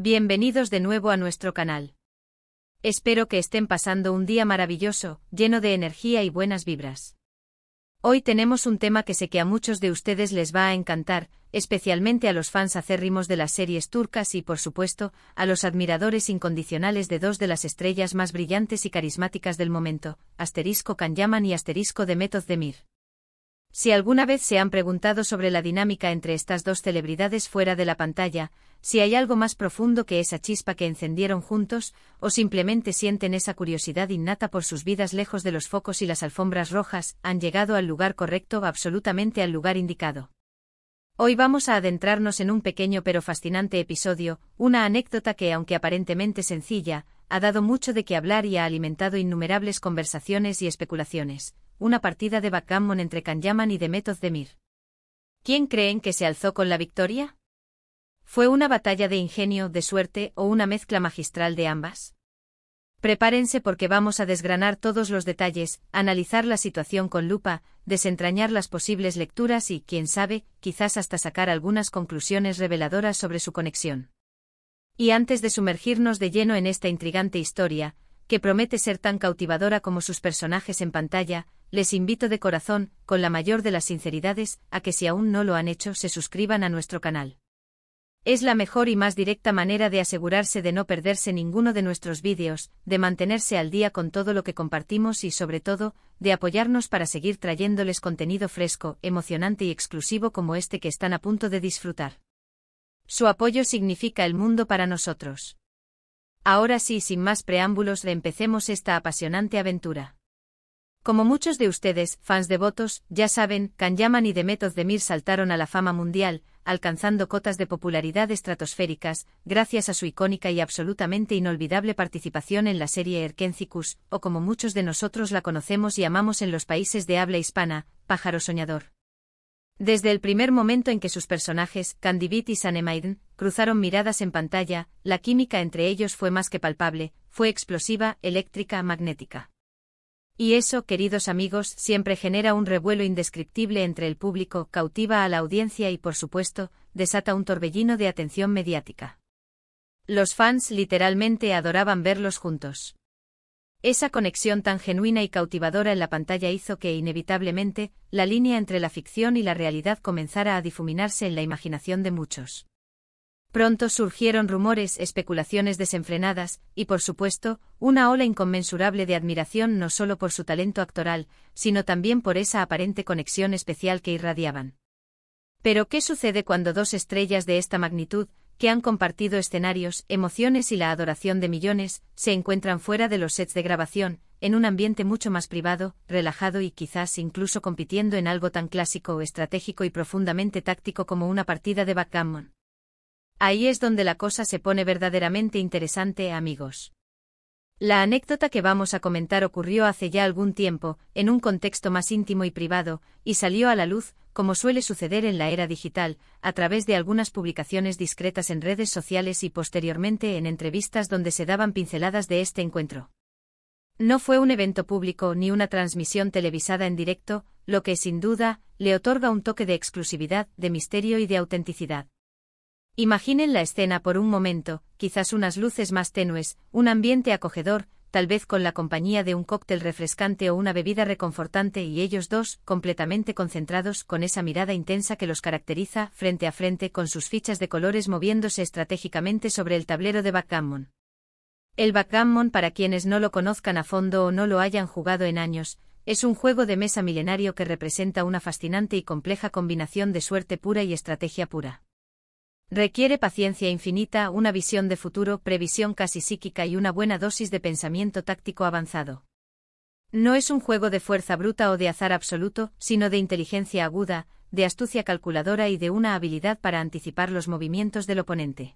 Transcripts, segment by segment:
Bienvenidos de nuevo a nuestro canal. Espero que estén pasando un día maravilloso, lleno de energía y buenas vibras. Hoy tenemos un tema que sé que a muchos de ustedes les va a encantar, especialmente a los fans acérrimos de las series turcas y, por supuesto, a los admiradores incondicionales de dos de las estrellas más brillantes y carismáticas del momento, Can Yaman y Demet Özdemir. Si alguna vez se han preguntado sobre la dinámica entre estas dos celebridades fuera de la pantalla, si hay algo más profundo que esa chispa que encendieron juntos, o simplemente sienten esa curiosidad innata por sus vidas lejos de los focos y las alfombras rojas, han llegado al lugar correcto, absolutamente al lugar indicado. Hoy vamos a adentrarnos en un pequeño pero fascinante episodio, una anécdota que, aunque aparentemente sencilla, ha dado mucho de qué hablar y ha alimentado innumerables conversaciones y especulaciones. Una partida de backgammon entre Can Yaman y Demet Özdemir. ¿Quién creen que se alzó con la victoria? ¿Fue una batalla de ingenio, de suerte o una mezcla magistral de ambas? Prepárense porque vamos a desgranar todos los detalles, analizar la situación con lupa, desentrañar las posibles lecturas y, quién sabe, quizás hasta sacar algunas conclusiones reveladoras sobre su conexión. Y antes de sumergirnos de lleno en esta intrigante historia, que promete ser tan cautivadora como sus personajes en pantalla, les invito de corazón, con la mayor de las sinceridades, a que si aún no lo han hecho se suscriban a nuestro canal. Es la mejor y más directa manera de asegurarse de no perderse ninguno de nuestros vídeos, de mantenerse al día con todo lo que compartimos y sobre todo, de apoyarnos para seguir trayéndoles contenido fresco, emocionante y exclusivo como este que están a punto de disfrutar. Su apoyo significa el mundo para nosotros. Ahora sí, sin más preámbulos, empecemos esta apasionante aventura. Como muchos de ustedes, fans devotos, ya saben, Can Yaman y Demet Özdemir saltaron a la fama mundial, alcanzando cotas de popularidad estratosféricas, gracias a su icónica y absolutamente inolvidable participación en la serie Erkenci Kuş, o como muchos de nosotros la conocemos y amamos en los países de habla hispana, Pájaro Soñador. Desde el primer momento en que sus personajes, Candivit y Sanemiden, cruzaron miradas en pantalla, la química entre ellos fue más que palpable, fue explosiva, eléctrica, magnética. Y eso, queridos amigos, siempre genera un revuelo indescriptible entre el público, cautiva a la audiencia y, por supuesto, desata un torbellino de atención mediática. Los fans literalmente adoraban verlos juntos. Esa conexión tan genuina y cautivadora en la pantalla hizo que, inevitablemente, la línea entre la ficción y la realidad comenzara a difuminarse en la imaginación de muchos. Pronto surgieron rumores, especulaciones desenfrenadas, y por supuesto, una ola inconmensurable de admiración no solo por su talento actoral, sino también por esa aparente conexión especial que irradiaban. Pero ¿qué sucede cuando dos estrellas de esta magnitud, que han compartido escenarios, emociones y la adoración de millones, se encuentran fuera de los sets de grabación, en un ambiente mucho más privado, relajado y quizás incluso compitiendo en algo tan clásico, estratégico y profundamente táctico como una partida de backgammon? Ahí es donde la cosa se pone verdaderamente interesante, amigos. La anécdota que vamos a comentar ocurrió hace ya algún tiempo, en un contexto más íntimo y privado, y salió a la luz, como suele suceder en la era digital, a través de algunas publicaciones discretas en redes sociales y posteriormente en entrevistas donde se daban pinceladas de este encuentro. No fue un evento público ni una transmisión televisada en directo, lo que, sin duda, le otorga un toque de exclusividad, de misterio y de autenticidad. Imaginen la escena por un momento, quizás unas luces más tenues, un ambiente acogedor, tal vez con la compañía de un cóctel refrescante o una bebida reconfortante y ellos dos, completamente concentrados, con esa mirada intensa que los caracteriza, frente a frente con sus fichas de colores moviéndose estratégicamente sobre el tablero de backgammon. El backgammon, para quienes no lo conozcan a fondo o no lo hayan jugado en años, es un juego de mesa milenario que representa una fascinante y compleja combinación de suerte pura y estrategia pura. Requiere paciencia infinita, una visión de futuro, previsión casi psíquica y una buena dosis de pensamiento táctico avanzado. No es un juego de fuerza bruta o de azar absoluto, sino de inteligencia aguda, de astucia calculadora y de una habilidad para anticipar los movimientos del oponente.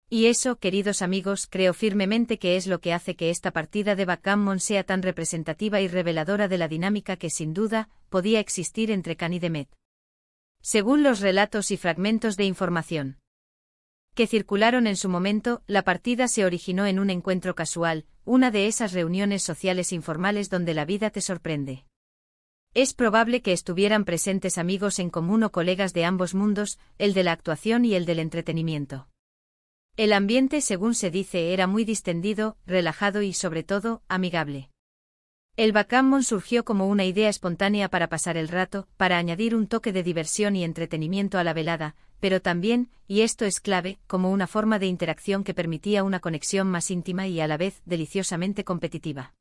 Y eso, queridos amigos, creo firmemente que es lo que hace que esta partida de backgammon sea tan representativa y reveladora de la dinámica que sin duda podía existir entre Can y Demet. Según los relatos y fragmentos de información que circularon en su momento, la partida se originó en un encuentro casual, una de esas reuniones sociales informales donde la vida te sorprende. Es probable que estuvieran presentes amigos en común o colegas de ambos mundos, el de la actuación y el del entretenimiento. El ambiente, según se dice, era muy distendido, relajado y, sobre todo, amigable. El backgammon surgió como una idea espontánea para pasar el rato, para añadir un toque de diversión y entretenimiento a la velada, pero también, y esto es clave, como una forma de interacción que permitía una conexión más íntima y a la vez deliciosamente competitiva.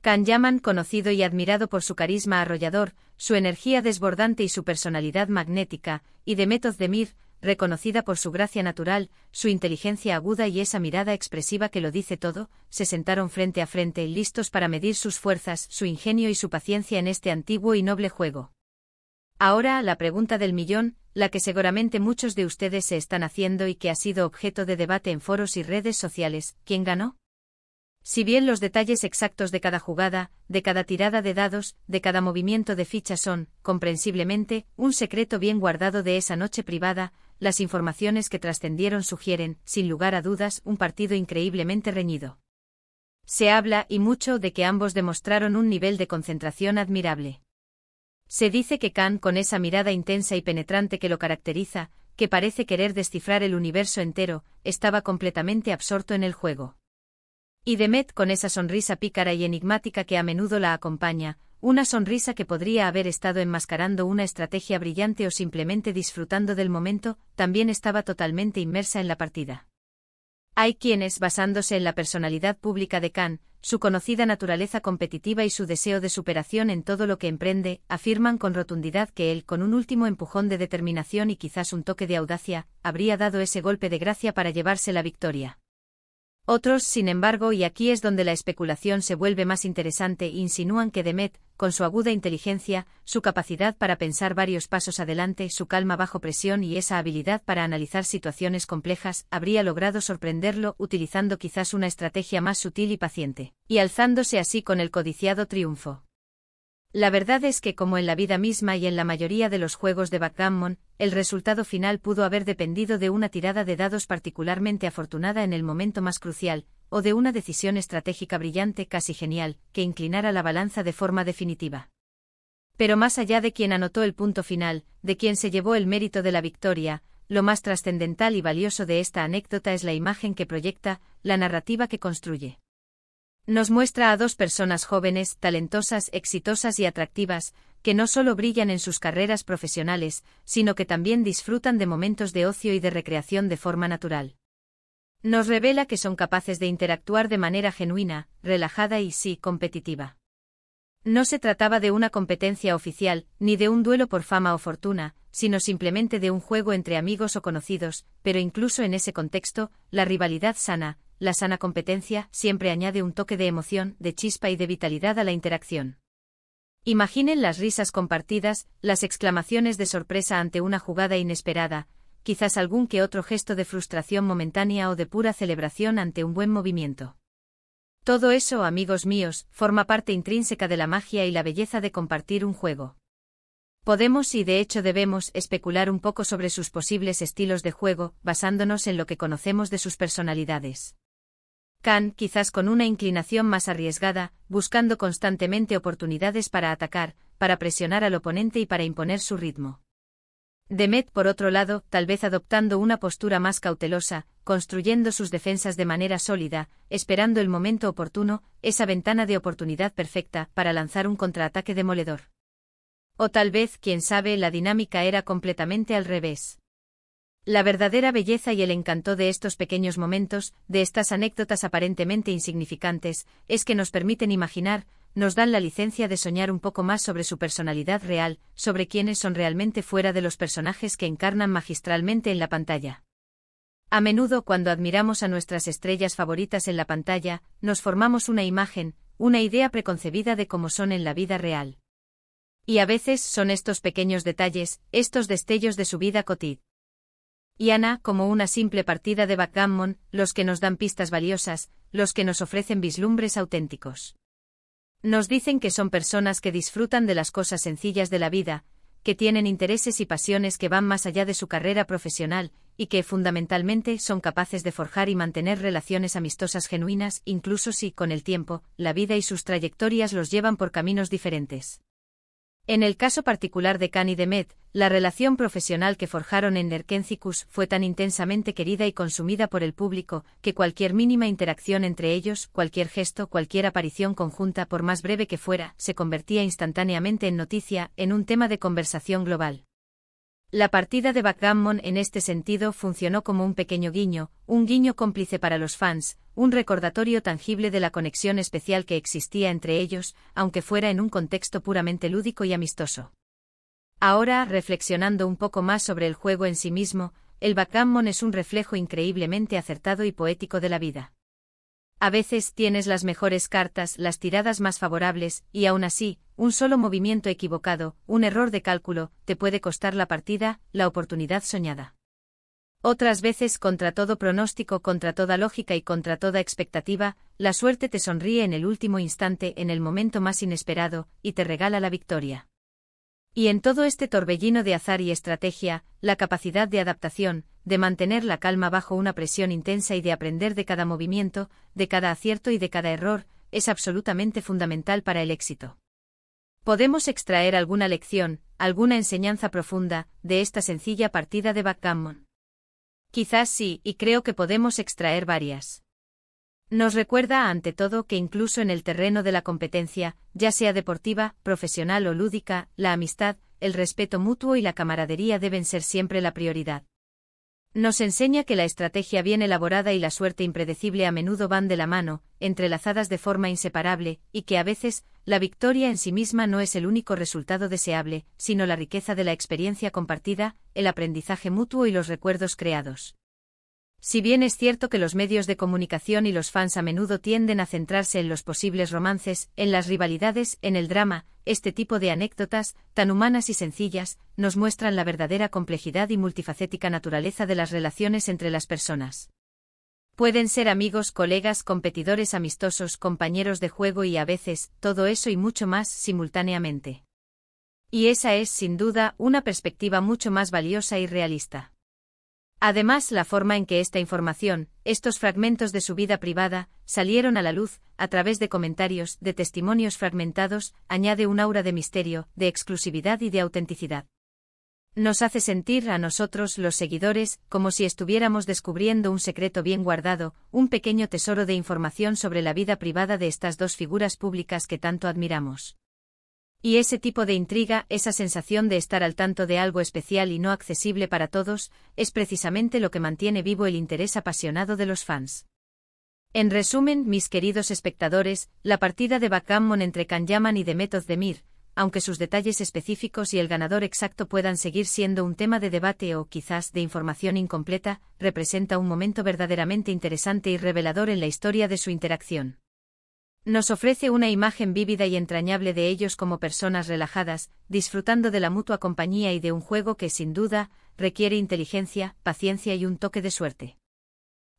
Can Yaman, conocido y admirado por su carisma arrollador, su energía desbordante y su personalidad magnética, y Demet Özdemir, reconocida por su gracia natural, su inteligencia aguda y esa mirada expresiva que lo dice todo, se sentaron frente a frente, listos para medir sus fuerzas, su ingenio y su paciencia en este antiguo y noble juego. Ahora, la pregunta del millón, la que seguramente muchos de ustedes se están haciendo y que ha sido objeto de debate en foros y redes sociales: ¿quién ganó? Si bien los detalles exactos de cada jugada, de cada tirada de dados, de cada movimiento de ficha son, comprensiblemente, un secreto bien guardado de esa noche privada, las informaciones que trascendieron sugieren, sin lugar a dudas, un partido increíblemente reñido. Se habla, y mucho, de que ambos demostraron un nivel de concentración admirable. Se dice que Can, con esa mirada intensa y penetrante que lo caracteriza, que parece querer descifrar el universo entero, estaba completamente absorto en el juego. Y Demet, con esa sonrisa pícara y enigmática que a menudo la acompaña, una sonrisa que podría haber estado enmascarando una estrategia brillante o simplemente disfrutando del momento, también estaba totalmente inmersa en la partida. Hay quienes, basándose en la personalidad pública de Can, su conocida naturaleza competitiva y su deseo de superación en todo lo que emprende, afirman con rotundidad que él, con un último empujón de determinación y quizás un toque de audacia, habría dado ese golpe de gracia para llevarse la victoria. Otros, sin embargo, y aquí es donde la especulación se vuelve más interesante, insinúan que Demet, con su aguda inteligencia, su capacidad para pensar varios pasos adelante, su calma bajo presión y esa habilidad para analizar situaciones complejas, habría logrado sorprenderlo utilizando quizás una estrategia más sutil y paciente, y alzándose así con el codiciado triunfo. La verdad es que, como en la vida misma y en la mayoría de los juegos de backgammon, el resultado final pudo haber dependido de una tirada de dados particularmente afortunada en el momento más crucial, o de una decisión estratégica brillante, casi genial, que inclinara la balanza de forma definitiva. Pero más allá de quien anotó el punto final, de quien se llevó el mérito de la victoria, lo más trascendental y valioso de esta anécdota es la imagen que proyecta, la narrativa que construye. Nos muestra a dos personas jóvenes, talentosas, exitosas y atractivas, que no solo brillan en sus carreras profesionales, sino que también disfrutan de momentos de ocio y de recreación de forma natural. Nos revela que son capaces de interactuar de manera genuina, relajada y, sí, competitiva. No se trataba de una competencia oficial, ni de un duelo por fama o fortuna, sino simplemente de un juego entre amigos o conocidos, pero incluso en ese contexto, la rivalidad sana, la sana competencia, siempre añade un toque de emoción, de chispa y de vitalidad a la interacción. Imaginen las risas compartidas, las exclamaciones de sorpresa ante una jugada inesperada, quizás algún que otro gesto de frustración momentánea o de pura celebración ante un buen movimiento. Todo eso, amigos míos, forma parte intrínseca de la magia y la belleza de compartir un juego. Podemos y de hecho debemos especular un poco sobre sus posibles estilos de juego, basándonos en lo que conocemos de sus personalidades. Can, quizás con una inclinación más arriesgada, buscando constantemente oportunidades para atacar, para presionar al oponente y para imponer su ritmo. Demet, por otro lado, tal vez adoptando una postura más cautelosa, construyendo sus defensas de manera sólida, esperando el momento oportuno, esa ventana de oportunidad perfecta, para lanzar un contraataque demoledor. O tal vez, quién sabe, la dinámica era completamente al revés. La verdadera belleza y el encanto de estos pequeños momentos, de estas anécdotas aparentemente insignificantes, es que nos permiten imaginar, nos dan la licencia de soñar un poco más sobre su personalidad real, sobre quiénes son realmente fuera de los personajes que encarnan magistralmente en la pantalla. A menudo, cuando admiramos a nuestras estrellas favoritas en la pantalla, nos formamos una imagen, una idea preconcebida de cómo son en la vida real. Y a veces son estos pequeños detalles, estos destellos de su vida cotidiana, como una simple partida de backgammon, los que nos dan pistas valiosas, los que nos ofrecen vislumbres auténticos. Nos dicen que son personas que disfrutan de las cosas sencillas de la vida, que tienen intereses y pasiones que van más allá de su carrera profesional, y que, fundamentalmente, son capaces de forjar y mantener relaciones amistosas genuinas, incluso si, con el tiempo, la vida y sus trayectorias los llevan por caminos diferentes. En el caso particular de Khan y Demet, la relación profesional que forjaron en Erkencicus fue tan intensamente querida y consumida por el público, que cualquier mínima interacción entre ellos, cualquier gesto, cualquier aparición conjunta, por más breve que fuera, se convertía instantáneamente en noticia, en un tema de conversación global. La partida de backgammon en este sentido funcionó como un pequeño guiño, un guiño cómplice para los fans, un recordatorio tangible de la conexión especial que existía entre ellos, aunque fuera en un contexto puramente lúdico y amistoso. Ahora, reflexionando un poco más sobre el juego en sí mismo, el backgammon es un reflejo increíblemente acertado y poético de la vida. A veces tienes las mejores cartas, las tiradas más favorables, y aún así, un solo movimiento equivocado, un error de cálculo, te puede costar la partida, la oportunidad soñada. Otras veces, contra todo pronóstico, contra toda lógica y contra toda expectativa, la suerte te sonríe en el último instante, en el momento más inesperado, y te regala la victoria. Y en todo este torbellino de azar y estrategia, la capacidad de adaptación, de mantener la calma bajo una presión intensa y de aprender de cada movimiento, de cada acierto y de cada error, es absolutamente fundamental para el éxito. ¿Podemos extraer alguna lección, alguna enseñanza profunda, de esta sencilla partida de backgammon? Quizás sí, y creo que podemos extraer varias. Nos recuerda ante todo que incluso en el terreno de la competencia, ya sea deportiva, profesional o lúdica, la amistad, el respeto mutuo y la camaradería deben ser siempre la prioridad. Nos enseña que la estrategia bien elaborada y la suerte impredecible a menudo van de la mano, entrelazadas de forma inseparable, y que a veces, la victoria en sí misma no es el único resultado deseable, sino la riqueza de la experiencia compartida, el aprendizaje mutuo y los recuerdos creados. Si bien es cierto que los medios de comunicación y los fans a menudo tienden a centrarse en los posibles romances, en las rivalidades, en el drama, este tipo de anécdotas, tan humanas y sencillas, nos muestran la verdadera complejidad y multifacética naturaleza de las relaciones entre las personas. Pueden ser amigos, colegas, competidores amistosos, compañeros de juego y a veces, todo eso y mucho más simultáneamente. Y esa es, sin duda, una perspectiva mucho más valiosa y realista. Además, la forma en que esta información, estos fragmentos de su vida privada, salieron a la luz, a través de comentarios, de testimonios fragmentados, añade un aura de misterio, de exclusividad y de autenticidad. Nos hace sentir a nosotros, los seguidores, como si estuviéramos descubriendo un secreto bien guardado, un pequeño tesoro de información sobre la vida privada de estas dos figuras públicas que tanto admiramos. Y ese tipo de intriga, esa sensación de estar al tanto de algo especial y no accesible para todos, es precisamente lo que mantiene vivo el interés apasionado de los fans. En resumen, mis queridos espectadores, la partida de backgammon entre Khan-Yaman y Demet Özdemir, aunque sus detalles específicos y el ganador exacto puedan seguir siendo un tema de debate o quizás de información incompleta, representa un momento verdaderamente interesante y revelador en la historia de su interacción. Nos ofrece una imagen vívida y entrañable de ellos como personas relajadas, disfrutando de la mutua compañía y de un juego que, sin duda, requiere inteligencia, paciencia y un toque de suerte.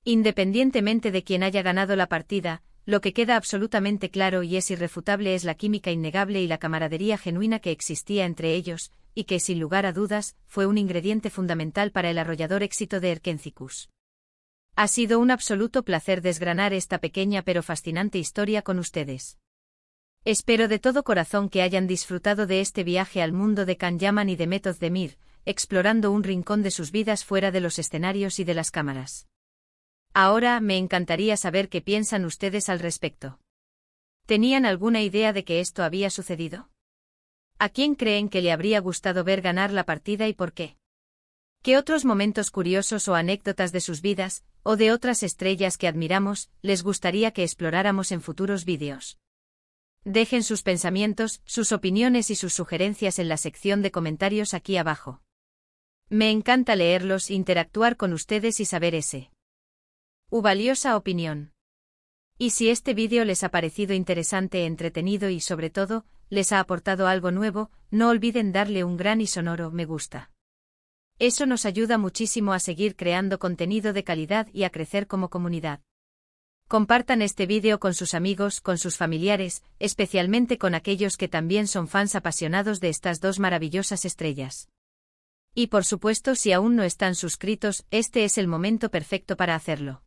Independientemente de quién haya ganado la partida, lo que queda absolutamente claro y es irrefutable es la química innegable y la camaradería genuina que existía entre ellos, y que, sin lugar a dudas, fue un ingrediente fundamental para el arrollador éxito de Erkencicus. Ha sido un absoluto placer desgranar esta pequeña pero fascinante historia con ustedes. Espero de todo corazón que hayan disfrutado de este viaje al mundo de Khan-Yaman y Demet Özdemir, explorando un rincón de sus vidas fuera de los escenarios y de las cámaras. Ahora me encantaría saber qué piensan ustedes al respecto. ¿Tenían alguna idea de que esto había sucedido? ¿A quién creen que le habría gustado ver ganar la partida y por qué? ¿Qué otros momentos curiosos o anécdotas de sus vidas, o de otras estrellas que admiramos, les gustaría que exploráramos en futuros vídeos? Dejen sus pensamientos, sus opiniones y sus sugerencias en la sección de comentarios aquí abajo. Me encanta leerlos, interactuar con ustedes y saber su valiosa opinión. Y si este vídeo les ha parecido interesante, entretenido y sobre todo, les ha aportado algo nuevo, no olviden darle un gran y sonoro me gusta. Eso nos ayuda muchísimo a seguir creando contenido de calidad y a crecer como comunidad. Compartan este vídeo con sus amigos, con sus familiares, especialmente con aquellos que también son fans apasionados de estas dos maravillosas estrellas. Y por supuesto, si aún no están suscritos, este es el momento perfecto para hacerlo.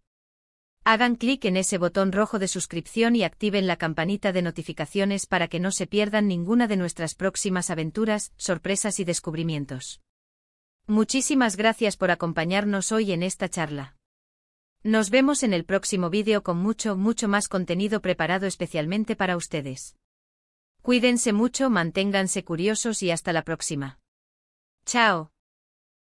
Hagan clic en ese botón rojo de suscripción y activen la campanita de notificaciones para que no se pierdan ninguna de nuestras próximas aventuras, sorpresas y descubrimientos. Muchísimas gracias por acompañarnos hoy en esta charla. Nos vemos en el próximo vídeo con mucho más contenido preparado especialmente para ustedes. Cuídense mucho, manténganse curiosos y hasta la próxima. Chao.